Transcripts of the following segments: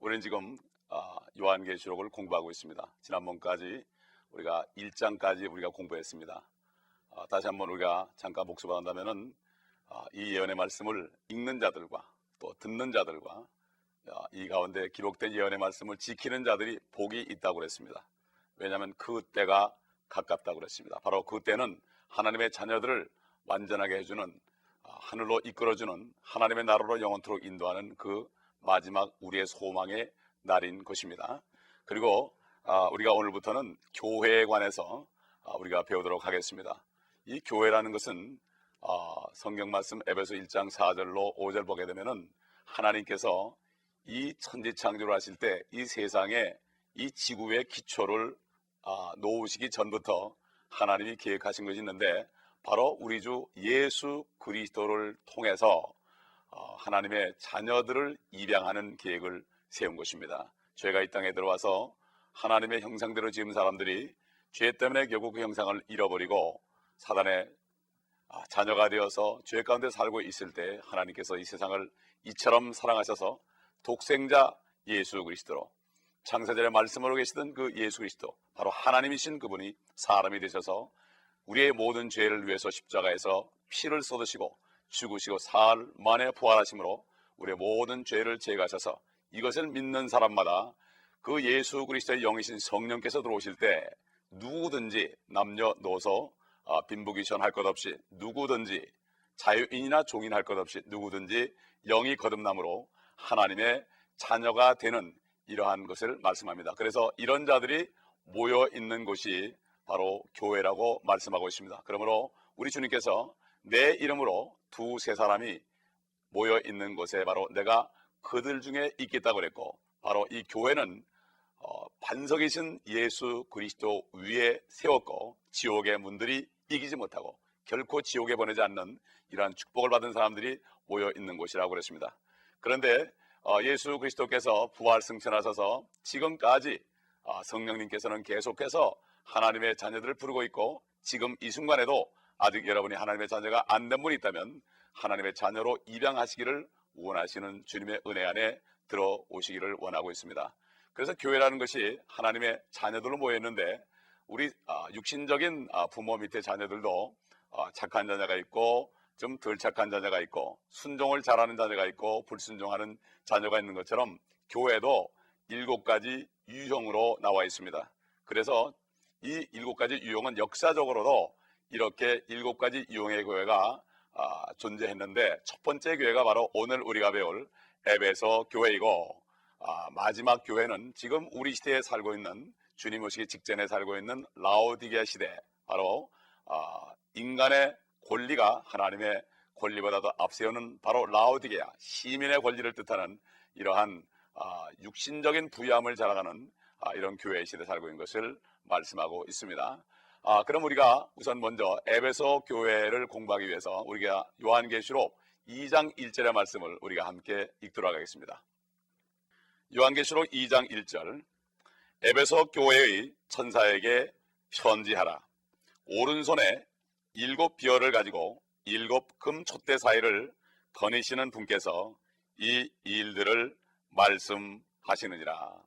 우리는 지금 요한계시록을 공부하고 있습니다. 지난번까지 우리가 1장까지 우리가 공부했습니다. 다시 한번 우리가 잠깐 복습한다면은 이 예언의 말씀을 읽는 자들과 또 듣는 자들과 이 가운데 기록된 예언의 말씀을 지키는 자들이 복이 있다고 그랬습니다. 왜냐하면 그 때가 가깝다고 그랬습니다. 바로 그 때는 하나님의 자녀들을 완전하게 해주는, 하늘로 이끌어주는, 하나님의 나라로 영원토록 인도하는 그 마지막 우리의 소망의 날인 것입니다. 그리고 우리가 오늘부터는 교회에 관해서 우리가 배우도록 하겠습니다. 이 교회라는 것은 성경 말씀 에베소 1장 4절로 5절 보게 되면은 하나님께서 이 천지 창조를 하실 때 이 세상에 이 지구의 기초를 놓으시기 전부터 하나님이 계획하신 것이 있는데, 바로 우리 주 예수 그리스도를 통해서 하나님의 자녀들을 입양하는 계획을 세운 것입니다. 죄가 이 땅에 들어와서 하나님의 형상대로 지은 사람들이 죄 때문에 결국 그 형상을 잃어버리고 사단의 자녀가 되어서 죄 가운데 살고 있을 때 하나님께서 이 세상을 이처럼 사랑하셔서 독생자 예수 그리스도로, 창세전에 말씀으로 계시던 그 예수 그리스도, 바로 하나님이신 그분이 사람이 되셔서 우리의 모든 죄를 위해서 십자가에서 피를 쏟으시고 죽으시고 사흘 만에 부활하심으로 우리의 모든 죄를 제거하셔서 이것을 믿는 사람마다 그 예수 그리스도의 영이신 성령께서 들어오실 때 누구든지 남녀노소 빈부귀천 할 것 없이, 누구든지 자유인이나 종인 할 것 없이 누구든지 영이 거듭남으로 하나님의 자녀가 되는 이러한 것을 말씀합니다. 그래서 이런 자들이 모여 있는 곳이 바로 교회라고 말씀하고 있습니다. 그러므로 우리 주님께서 내 이름으로 두세 사람이 모여 있는 곳에 바로 내가 그들 중에 있겠다고 그랬고, 바로 이 교회는 반석이신 예수 그리스도 위에 세웠고 지옥의 문들이 이기지 못하고 결코 지옥에 보내지 않는 이러한 축복을 받은 사람들이 모여 있는 곳이라고 그랬습니다. 그런데 예수 그리스도께서 부활 승천하셔서 지금까지 성령님께서는 계속해서 하나님의 자녀들을 부르고 있고, 지금 이 순간에도 아직 여러분이 하나님의 자녀가 안 된 분이 있다면 하나님의 자녀로 입양하시기를 원하시는 주님의 은혜 안에 들어오시기를 원하고 있습니다. 그래서 교회라는 것이 하나님의 자녀들로 모였는데, 우리 육신적인 부모 밑에 자녀들도 착한 자녀가 있고 좀 덜 착한 자녀가 있고 순종을 잘하는 자녀가 있고 불순종하는 자녀가 있는 것처럼 교회도 7가지 유형으로 나와 있습니다. 그래서 이 7가지 유형은 역사적으로도 이렇게 7가지 유형의 교회가 존재했는데, 첫 번째 교회가 바로 오늘 우리가 배울 에베소 교회이고, 마지막 교회는 지금 우리 시대에 살고 있는, 주님 오시기 직전에 살고 있는 라오디게아 시대, 바로 인간의 권리가 하나님의 권리보다도 앞세우는 바로 라오디게아, 시민의 권리를 뜻하는 이러한 육신적인 부유함을 자랑하는 이런 교회의 시대에 살고 있는 것을 말씀하고 있습니다. 그럼 우리가 우선 먼저 에베소 교회를 공부하기 위해서 우리가 요한계시록 2장 1절의 말씀을 우리가 함께 읽도록 하겠습니다. 요한계시록 2장 1절, 에베소 교회의 천사에게 편지하라. 오른손에 7 비어를 가지고 7 금 촛대 사이를 거니시는 분께서 이 일들을 말씀하시느니라.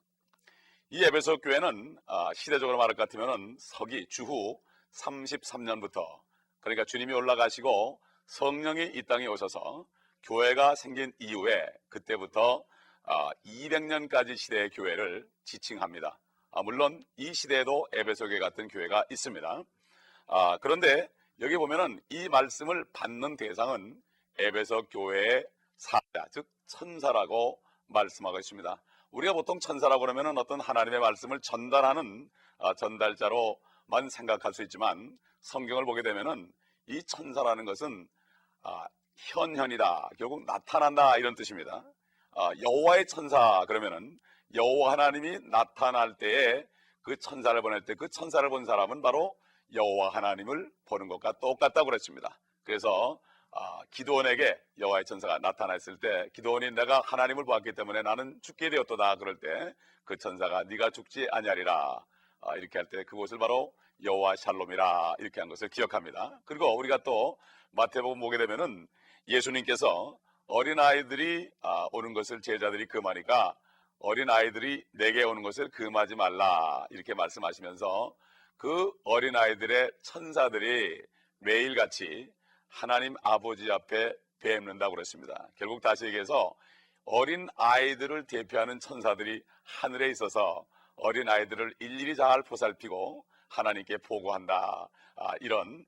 이 에베소 교회는 시대적으로 말할 것 같으면 서기 주후 33년부터, 그러니까 주님이 올라가시고 성령이 이 땅에 오셔서 교회가 생긴 이후에 그때부터 200년까지 시대의 교회를 지칭합니다. 물론 이 시대에도 에베소 교회 같은 교회가 있습니다. 그런데 여기 보면은 이 말씀을 받는 대상은 에베소 교회의 사자, 즉 천사라고 말씀하고 있습니다. 우리가 보통 천사라고 그러면은 어떤 하나님의 말씀을 전달하는 전달자로만 생각할 수 있지만, 성경을 보게 되면은 이 천사라는 것은 현현이다, 결국 나타난다, 이런 뜻입니다. 여호와의 천사 그러면은 여호와 하나님이 나타날 때에 그 천사를 보낼 때 그 천사를 본 사람은 바로 여호와 하나님을 보는 것과 똑같다고 그랬습니다. 그래서 기드온에게 여호와의 천사가 나타났을 때 기드온이 내가 하나님을 보았기 때문에 나는 죽게 되었도다, 그럴 때 그 천사가 네가 죽지 아니하리라 이렇게 할 때 그곳을 바로 여호와 샬롬이라 이렇게 한 것을 기억합니다. 그리고 우리가 또 마태복음 보게 되면은 예수님께서 어린아이들이 오는 것을 제자들이 금하니까 어린 아이들이 내게 오는 것을 금하지 말라 이렇게 말씀하시면서 그 어린 아이들의 천사들이 매일같이 하나님 아버지 앞에 뵙는다고 그랬습니다. 결국 다시 얘기해서 어린 아이들을 대표하는 천사들이 하늘에 있어서 어린 아이들을 일일이 잘 보살피고 하나님께 보고한다. 이런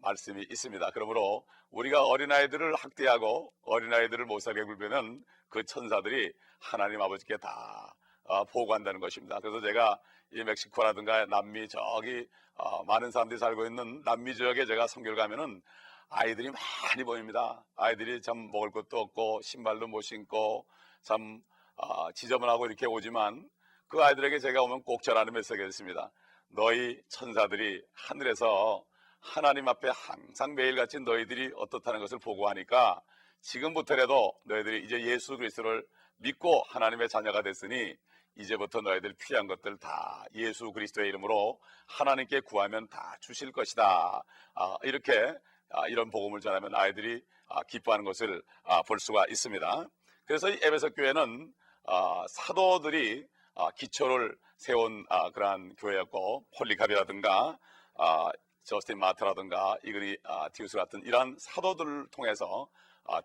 말씀이 있습니다. 그러므로 우리가 어린아이들을 학대하고 어린아이들을 못살게 굴면 그 천사들이 하나님 아버지께 다 보고한다는 것입니다. 그래서 제가 이 멕시코라든가 남미 저기 많은 사람들이 살고 있는 남미 지역에 제가 선교를 가면은 아이들이 많이 보입니다. 아이들이 참 먹을 것도 없고 신발도 못 신고 참 지저분하고 이렇게 오지만 그 아이들에게 제가 오면 꼭 전하는 메시지가 있습니다. 너희 천사들이 하늘에서 하나님 앞에 항상 매일같이 너희들이 어떻다는 것을 보고하니까 지금부터라도 너희들이 이제 예수 그리스도를 믿고 하나님의 자녀가 됐으니 이제부터 너희들 필요한 것들 다 예수 그리스도의 이름으로 하나님께 구하면 다 주실 것이다. 이렇게 이런 복음을 전하면 아이들이 기뻐하는 것을 볼 수가 있습니다. 그래서 이 에베소 교회는 사도들이 기초를 세운 그러한 교회였고 폴리카비라든가 저스틴 마트라든가 이그리 디우스 같은 이러한 사도들을 통해서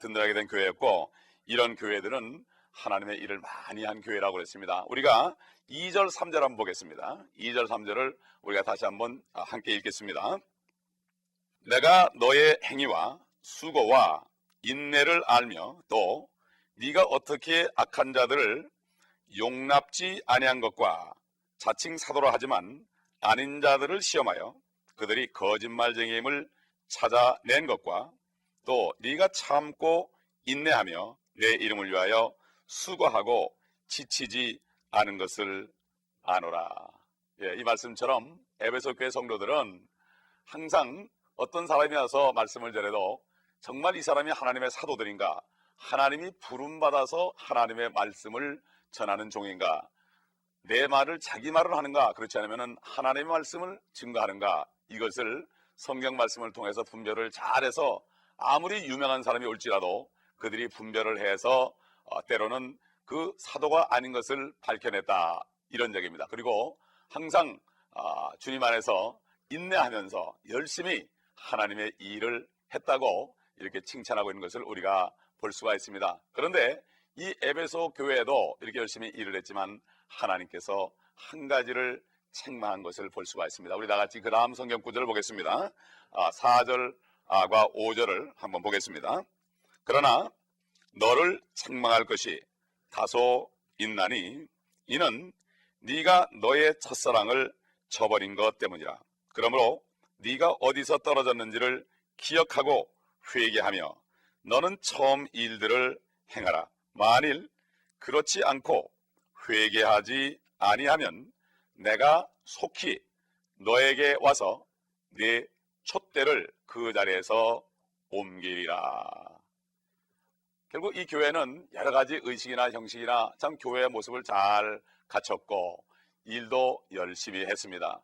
든든하게 된 교회였고 이런 교회들은 하나님의 일을 많이 한 교회라고 그랬습니다. 우리가 2절 3절 한번 보겠습니다. 2절 3절을 우리가 다시 한번 함께 읽겠습니다. 내가 너의 행위와 수고와 인내를 알며 또 네가 어떻게 악한 자들을 용납지 아니한 것과 자칭 사도라 하지만 아닌 자들을 시험하여 그들이 거짓말쟁이임을 찾아낸 것과 또 네가 참고 인내하며 내 이름을 위하여 수고하고 지치지 않은 것을 아노라. 이 말씀처럼 에베소 교회 성도들은 항상 어떤 사람이 와서 말씀을 전해도 정말 이 사람이 하나님의 사도들인가, 하나님이 부름받아서 하나님의 말씀을 전하는 종인가, 내 말을 자기 말을 하는가, 그렇지 않으면 하나님의 말씀을 증거하는가, 이것을 성경 말씀을 통해서 분별을 잘해서 아무리 유명한 사람이 올지라도 그들이 분별을 해서 때로는 그 사도가 아닌 것을 밝혀냈다, 이런 얘기입니다. 그리고 항상 주님 안에서 인내하면서 열심히 하나님의 일을 했다고 이렇게 칭찬하고 있는 것을 우리가 볼 수가 있습니다. 그런데 이 에베소 교회에도 이렇게 열심히 일을 했지만 하나님께서 한 가지를 책망한 것을 볼 수가 있습니다. 우리 다 같이 그 다음 성경 구절을 보겠습니다. 4절과 5절을 한번 보겠습니다. 그러나 너를 책망할 것이 다소 있나니 이는 네가 너의 첫사랑을 저버린 것 때문이라. 그러므로 네가 어디서 떨어졌는지를 기억하고 회개하며 너는 처음 일들을 행하라. 만일 그렇지 않고 회개하지 아니하면 내가 속히 너에게 와서 네 촛대를 그 자리에서 옮기리라. 결국 이 교회는 여러 가지 의식이나 형식이나 참 교회의 모습을 잘 갖췄고 일도 열심히 했습니다.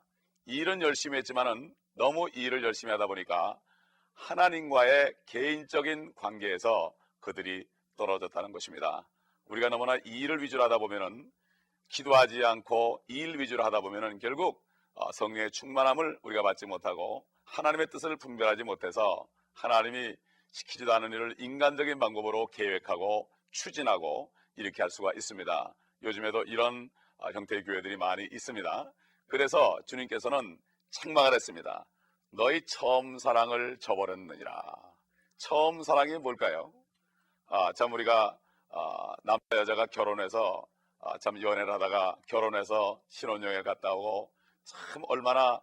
일은 열심히 했지만은 너무 일을 열심히 하다 보니까 하나님과의 개인적인 관계에서 그들이 떨어졌다는 것입니다. 우리가 너무나 일을 위주로 하다 보면은 기도하지 않고 일 위주로 하다 보면은 결국 성령의 충만함을 우리가 받지 못하고 하나님의 뜻을 분별하지 못해서 하나님이 시키지도 않은 일을 인간적인 방법으로 계획하고 추진하고 이렇게 할 수가 있습니다. 요즘에도 이런 형태의 교회들이 많이 있습니다. 그래서 주님께서는 책망을 했습니다. 너희 처음 사랑을 저버렸느니라. 처음 사랑이 뭘까요? 참 우리가 남자 여자가 결혼해서 참 연애를 하다가 결혼해서 신혼여행 갔다 오고 참 얼마나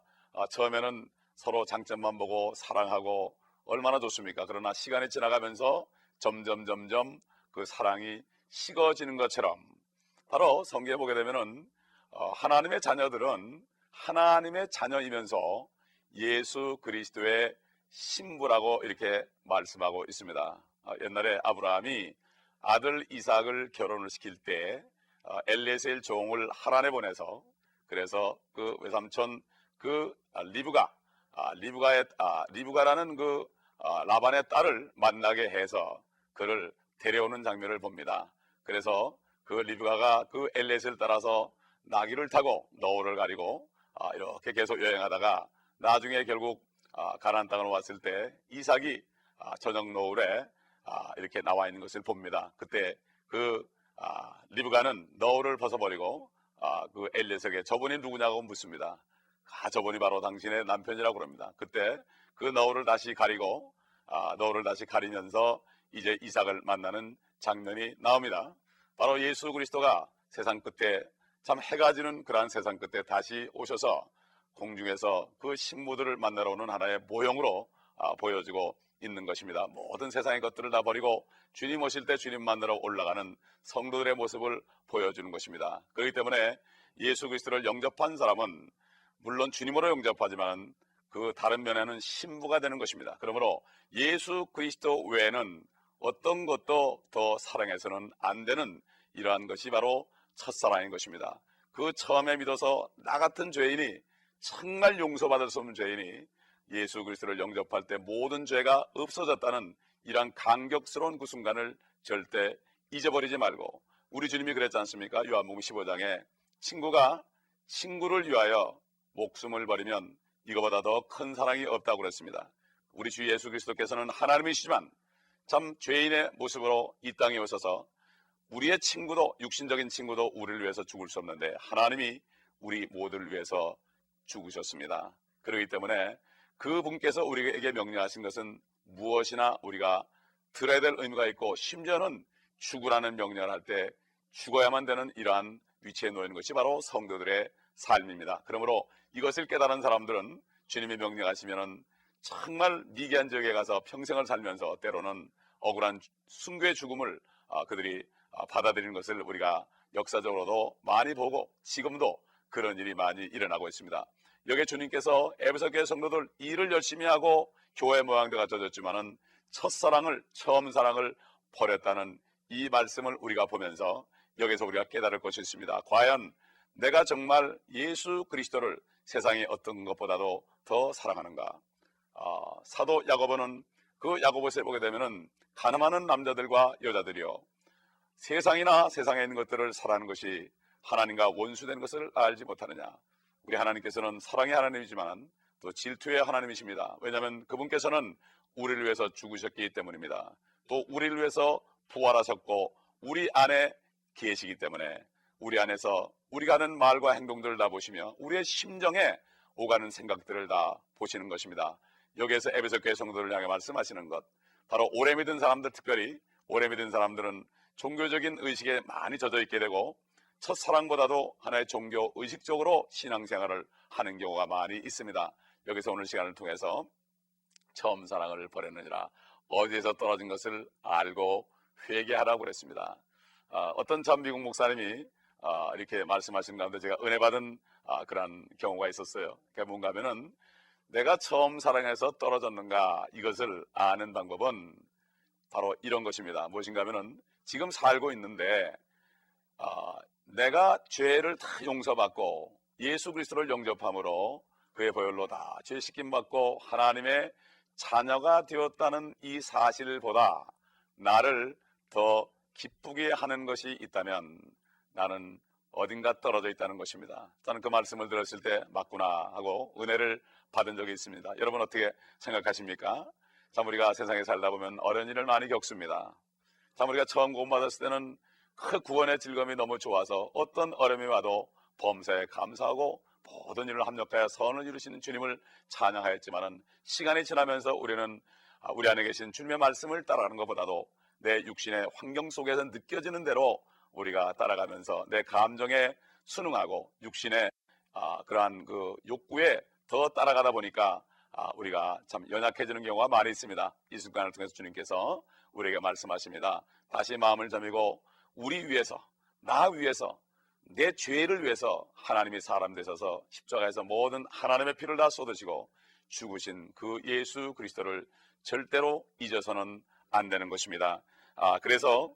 처음에는 서로 장점만 보고 사랑하고 얼마나 좋습니까? 그러나 시간이 지나가면서 점점 그 사랑이 식어지는 것처럼 바로 성경에 보게 되면은 하나님의 자녀들은 하나님의 자녀이면서 예수 그리스도의 신부라고 이렇게 말씀하고 있습니다. 옛날에 아브라함이 아들 이삭을 결혼을 시킬 때 엘리에셀 종을 하란에 보내서 그래서 그 외삼촌 그 리브가라는 그 라반의 딸을 만나게 해서 그를 데려오는 장면을 봅니다. 그래서 그 리브가가 그 엘리에셀을 따라서 나귀를 타고 너울을 가리고 이렇게 계속 여행하다가 나중에 결국 가나안 땅으로 왔을 때 이삭이 저녁 노을에 이렇게 나와 있는 것을 봅니다. 그때 그 리브가는 너울을 벗어버리고 그 엘리에셀에게 저분이 누구냐고 묻습니다. 저분이 바로 당신의 남편이라고 그럽니다. 그때 그 너울을 다시 가리고 너울을 다시 가리면서 이제 이삭을 만나는 장면이 나옵니다. 바로 예수 그리스도가 세상 끝에 참 해가 지는 그러한 세상 끝에 다시 오셔서 공중에서 그 신부들을 만나러 오는 하나의 모형으로 보여지고 있는 것입니다. 모든 세상의 것들을 다 버리고 주님 오실 때 주님 만나러 올라가는 성도들의 모습을 보여주는 것입니다. 그렇기 때문에 예수 그리스도를 영접한 사람은 물론 주님으로 영접하지만 그 다른 면에는 신부가 되는 것입니다. 그러므로 예수 그리스도 외에는 어떤 것도 더 사랑해서는 안 되는 이러한 것이 바로 첫사랑인 것입니다. 그 처음에 믿어서 나 같은 죄인이 정말 용서받을 수 없는 죄인이 예수 그리스도를 영접할 때 모든 죄가 없어졌다는 이러한 감격스러운 그 순간을 절대 잊어버리지 말고, 우리 주님이 그랬지 않습니까? 요한복음 15장에 친구가 친구를 위하여 목숨을 버리면 이거보다 더 큰 사랑이 없다고 그랬습니다. 우리 주 예수 그리스도께서는 하나님이시지만 참 죄인의 모습으로 이 땅에 오셔서 우리의 친구도, 육신적인 친구도 우리를 위해서 죽을 수 없는데 하나님이 우리 모두를 위해서 죽으셨습니다. 그렇기 때문에 그분께서 우리에게 명령하신 것은 무엇이나 우리가 들어야 될 의미가 있고, 심지어는 죽으라는 명령을 할 때 죽어야만 되는 이러한 위치에 놓이는 것이 바로 성도들의 삶입니다. 그러므로 이것을 깨달은 사람들은 주님이 명령하시면 정말 미개한 지역에 가서 평생을 살면서 때로는 억울한 순교의 죽음을 그들이 받아들이는 것을 우리가 역사적으로도 많이 보고 지금도 그런 일이 많이 일어나고 있습니다. 여기에 주님께서 에베소 교회 성도들 일을 열심히 하고 교회 모양도 갖춰졌지만은 첫사랑을, 처음 사랑을 버렸다는 이 말씀을 우리가 보면서 여기서 우리가 깨달을 것이 있습니다. 과연 내가 정말 예수 그리스도를 세상의 어떤 것보다도 더 사랑하는가? 사도 야고보는 그 야고보서에 보게 되면은 가늠하는 남자들과 여자들이요, 세상이나 세상에 있는 것들을 사랑하는 것이 하나님과 원수된 것을 알지 못하느냐? 우리 하나님께서는 사랑의 하나님이지만 또 질투의 하나님이십니다. 왜냐하면 그분께서는 우리를 위해서 죽으셨기 때문입니다. 또 우리를 위해서 부활하셨고 우리 안에 계시기 때문에 우리 안에서 우리가 하는 말과 행동들을 다 보시며 우리의 심정에 오가는 생각들을 다 보시는 것입니다. 여기에서 에베소 교회 성도를 향해 말씀하시는 것, 바로 오래 믿은 사람들, 특별히 오래 믿은 사람들은 종교적인 의식에 많이 젖어 있게 되고 첫사랑보다도 하나의 종교 의식적으로 신앙생활을 하는 경우가 많이 있습니다. 여기서 오늘 시간을 통해서 처음 사랑을 버렸느니라, 어디에서 떨어진 것을 알고 회개하라고 그랬습니다. 어떤 참 미국 목사님이 이렇게 말씀하신 가운데 제가 은혜 받은 그런 경우가 있었어요. 그게 뭔가 하면은 내가 처음 사랑해서 떨어졌는가, 이것을 아는 방법은 바로 이런 것입니다. 무엇인가 하면은 지금 살고 있는데 내가 죄를 다 용서받고 예수 그리스도를 영접함으로 그의 보혈로 다 죄 씻김 받고 하나님의 자녀가 되었다는 이 사실보다 나를 더 기쁘게 하는 것이 있다면 나는 어딘가 떨어져 있다는 것입니다. 저는 그 말씀을 들었을 때 맞구나 하고 은혜를 받은 적이 있습니다. 여러분 어떻게 생각하십니까? 참 우리가 세상에 살다 보면 어려운 일을 많이 겪습니다. 참 우리가 처음 구원받았을 때는 그 구원의 즐거움이 너무 좋아서 어떤 어려움이 와도 범사에 감사하고 모든 일을 합력하여 선을 이루시는 주님을 찬양하였지만은 시간이 지나면서 우리는 우리 안에 계신 주님의 말씀을 따라가는 것보다도 내 육신의 환경 속에서 느껴지는 대로 우리가 따라가면서 내 감정에 순응하고 육신의 그러한 그 욕구에 더 따라가다 보니까 우리가 참 연약해지는 경우가 많이 있습니다. 이 순간을 통해서 주님께서 우리에게 말씀하십니다. 다시 마음을 점이고 우리 위해서, 나 위해서, 내 죄를 위해서 하나님이 사람 되셔서 십자가에서 모든 하나님의 피를 다 쏟으시고 죽으신 그 예수 그리스도를 절대로 잊어서는 안 되는 것입니다. 그래서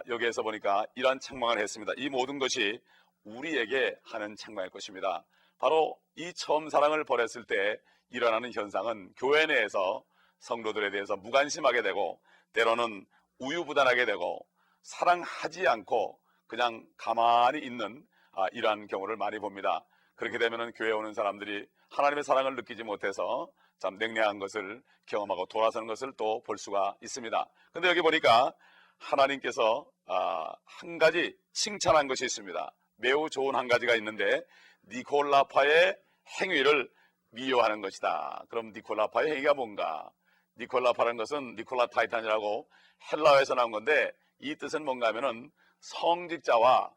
여기에서 보니까 이러한 책망을 했습니다. 이 모든 것이 우리에게 하는 책망일 것입니다. 바로 이 처음 사랑을 버렸을 때 일어나는 현상은 교회 내에서 성도들에 대해서 무관심하게 되고 때로는 우유부단하게 되고 사랑하지 않고 그냥 가만히 있는 이러한 경우를 많이 봅니다. 그렇게 되면은 교회에 오는 사람들이 하나님의 사랑을 느끼지 못해서 참 냉랭한 것을 경험하고 돌아서는 것을 또 볼 수가 있습니다. 근데 여기 보니까 하나님께서 한 가지 칭찬한 것이 있습니다. 매우 좋은 한 가지가 있는데 니콜라파의 행위를 미워하는 것이다. 그럼 니콜라파의 행위가 뭔가? 니콜라파라는 것은 니콜라 타이탄이라고 헬라어에서 나온 건데 이 뜻은 뭔가 하면은 성직자와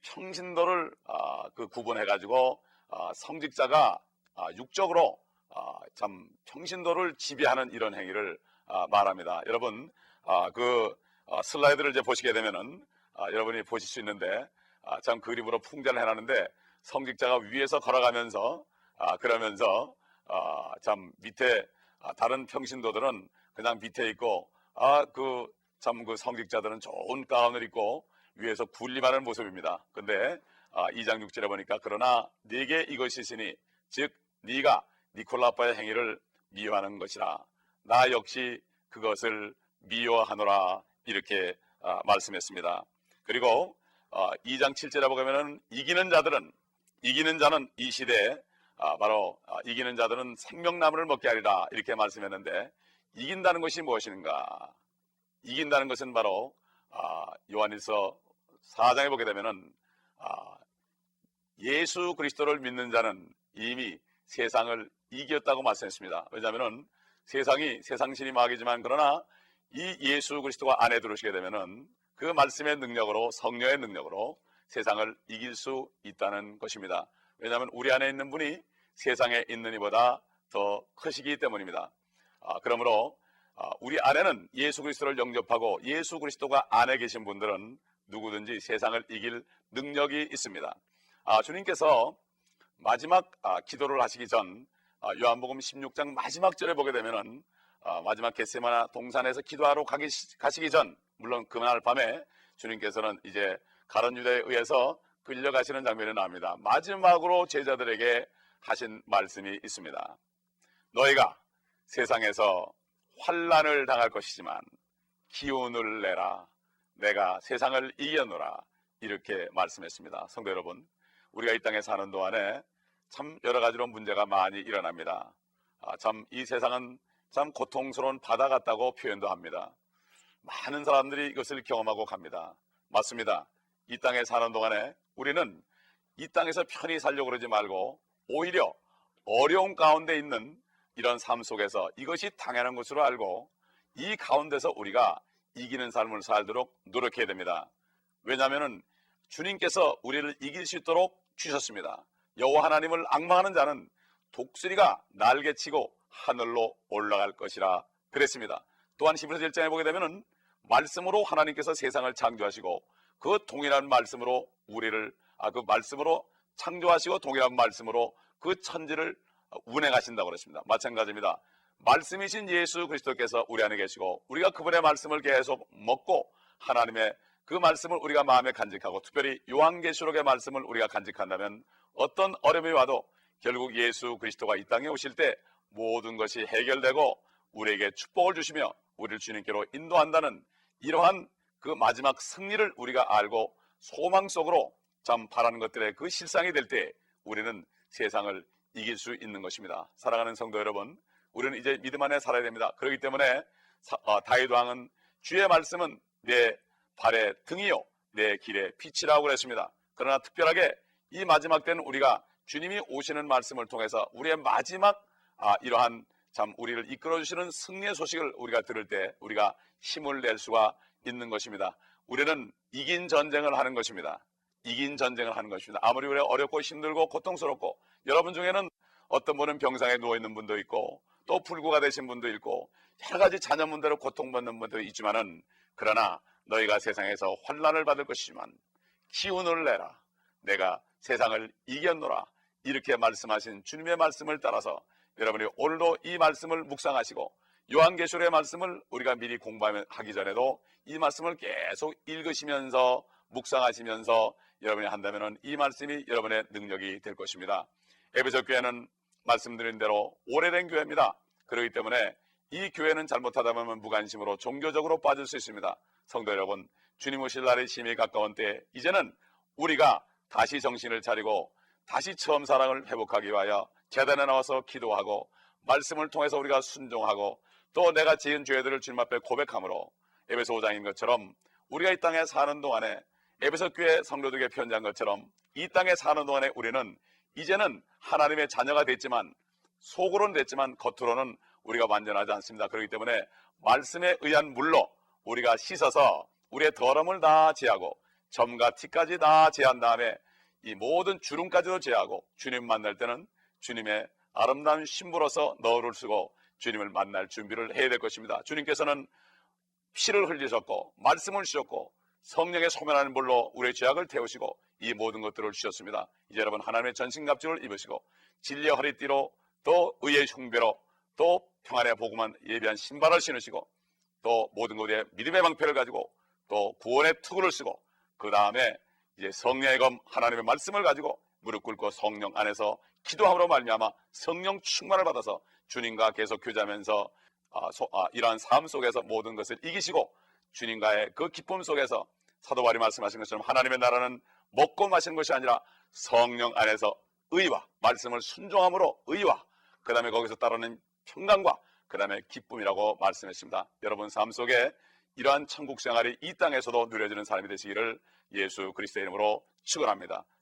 평신도를 구분해 가지고 성직자가 육적으로 참 평신도를 지배하는 이런 행위를 말합니다. 여러분 슬라이드를 이제 보시게 되면은 여러분이 보실 수 있는데 참 그림으로 풍자를 해놨는데 성직자가 위에서 걸어가면서 그러면서 참 밑에 다른 평신도들은 그냥 밑에 있고 그 성직자들은 좋은 가운을 입고 위에서 군림하는 모습입니다. 근데 2장 6절에 보니까 그러나 네게 이것이 있으니 즉 네가 니콜라파의 행위를 미워하는 것이라 나 역시 그것을 미워하노라 이렇게 말씀했습니다. 그리고 2장 7절에 보면은 이기는 자는 이 시대에 바로 이기는 자들은 생명나무를 먹게 하리라 이렇게 말씀했는데 이긴다는 것이 무엇인가? 이긴다는 것은 바로 요한일서 4장에 보게 되면은 예수 그리스도를 믿는 자는 이미 세상을 이겼다고 말씀했습니다. 왜냐하면은 세상이 세상신이 마귀지만 그러나 이 예수 그리스도가 안에 들어오시게 되면은 그 말씀의 능력으로 성령의 능력으로 세상을 이길 수 있다는 것입니다. 왜냐하면 우리 안에 있는 분이 세상에 있는 이보다 더 크시기 때문입니다. 그러므로 우리 안에는 예수 그리스도를 영접하고 예수 그리스도가 안에 계신 분들은 누구든지 세상을 이길 능력이 있습니다. 주님께서 마지막 기도를 하시기 전 요한복음 16장 마지막 절에 보게 되면은 마지막 겟세마네 동산에서 기도하러 가시기 전 물론 그날 밤에 주님께서는 이제 가룟 유다에 의해서 끌려가시는 장면이 나옵니다. 마지막으로 제자들에게 하신 말씀이 있습니다. 너희가 세상에서 환난을 당할 것이지만 기운을 내라 내가 세상을 이겨노라 이렇게 말씀했습니다. 성도 여러분, 우리가 이 땅에 사는 동안에 참 여러 가지로 문제가 많이 일어납니다. 참 이 세상은 참 고통스러운 바다 같다고 표현도 합니다. 많은 사람들이 이것을 경험하고 갑니다. 맞습니다. 이 땅에 사는 동안에 우리는 이 땅에서 편히 살려고 그러지 말고 오히려 어려운 가운데 있는 이런 삶 속에서 이것이 당연한 것으로 알고 이 가운데서 우리가 이기는 삶을 살도록 노력해야 됩니다. 왜냐하면 주님께서 우리를 이길 수 있도록 주셨습니다. 여호와 하나님을 앙망하는 자는 독수리가 날개치고 하늘로 올라갈 것이라 그랬습니다. 또한 히브리서 1장에 보게 되면 말씀으로 하나님께서 세상을 창조하시고 그 동일한 말씀으로 우리를 그 말씀으로 창조하시고 동일한 말씀으로 그 천지를 운행하신다고 그랬습니다. 마찬가지입니다. 말씀이신 예수 그리스도께서 우리 안에 계시고 우리가 그분의 말씀을 계속 먹고 하나님의 그 말씀을 우리가 마음에 간직하고 특별히 요한계시록의 말씀을 우리가 간직한다면 어떤 어려움이 와도 결국 예수 그리스도가 이 땅에 오실 때 모든 것이 해결되고 우리에게 축복을 주시며 우리를 주님께로 인도한다는 이러한 그 마지막 승리를 우리가 알고 소망 속으로 참 바라는 것들의 그 실상이 될 때 우리는 세상을 이길 수 있는 것입니다. 사랑하는 성도 여러분, 우리는 이제 믿음 안에 살아야 됩니다. 그렇기 때문에 다윗 왕은 주의 말씀은 내 발의 등이요 내 길의 빛이라고 그랬습니다. 그러나 특별하게 이 마지막 때는 우리가 주님이 오시는 말씀을 통해서 우리의 마지막 이러한 참 우리를 이끌어 주시는 승리의 소식을 우리가 들을 때 우리가 힘을 낼 수가 있는 것입니다. 우리는 이긴 전쟁을 하는 것입니다. 이긴 전쟁을 하는 것입니다. 아무리 우리가 어렵고 힘들고 고통스럽고 여러분 중에는 어떤 분은 병상에 누워있는 분도 있고 또 불구가 되신 분도 있고 여러 가지 자녀 문제로 고통받는 분도 있지만은 그러나 너희가 세상에서 환난을 받을 것이지만 기운을 내라 내가 세상을 이겼노라 이렇게 말씀하신 주님의 말씀을 따라서 여러분이 오늘도 이 말씀을 묵상하시고 요한계시록의 말씀을 우리가 미리 공부하기 전에도 이 말씀을 계속 읽으시면서 묵상하시면서 여러분이 한다면 이 말씀이 여러분의 능력이 될 것입니다. 에베소 교회는 말씀드린 대로 오래된 교회입니다. 그렇기 때문에 이 교회는 잘못하다 보면 무관심으로 종교적으로 빠질 수 있습니다. 성도 여러분, 주님 오실 날이 심히 가까운 때 이제는 우리가 다시 정신을 차리고 다시 처음 사랑을 회복하기 위하여 제단에 나와서 기도하고 말씀을 통해서 우리가 순종하고 또 내가 지은 죄들을 주님 앞에 고백함으로 에베소 5장인 것처럼 우리가 이 땅에 사는 동안에 에베소 교회 성도들에게 편지한 것처럼 이 땅에 사는 동안에 우리는 이제는 하나님의 자녀가 됐지만 속으로는 됐지만 겉으로는 우리가 완전하지 않습니다. 그렇기 때문에 말씀에 의한 물로 우리가 씻어서 우리의 더러움을 다 제하고 점과 티까지 다 제한 다음에 이 모든 주름까지도 제하고 주님 만날 때는 주님의 아름다운 신부로서 너를 쓰고 주님을 만날 준비를 해야 될 것입니다. 주님께서는 피를 흘리셨고 말씀을 주셨고 성령의 소멸하는 불로 우리의 죄악을 태우시고 이 모든 것들을 주셨습니다. 이제 여러분 하나님의 전신갑주를 입으시고 진리의 허리띠로 또 의의 흉배로 또 평안의 복음만 예비한 신발을 신으시고 또 모든 것에 믿음의 방패를 가지고 또 구원의 투구를 쓰고 그 다음에 이제 성령의 검 하나님의 말씀을 가지고 무릎 꿇고 성령 안에서 기도함으로 말미암아 성령 충만을 받아서 주님과 계속 교제하면서 이러한 삶 속에서 모든 것을 이기시고 주님과의 그 기쁨 속에서 사도 바울이 말씀하신 것처럼 하나님의 나라는 먹고 마시는 것이 아니라 성령 안에서 의와 말씀을 순종함으로 의와 그 다음에 거기서 따르는 평강과 그 다음에 기쁨이라고 말씀했습니다. 여러분 삶 속에 이러한 천국 생활이 이 땅에서도 누려지는 삶이 되시기를 예수 그리스도의 이름으로 축원합니다.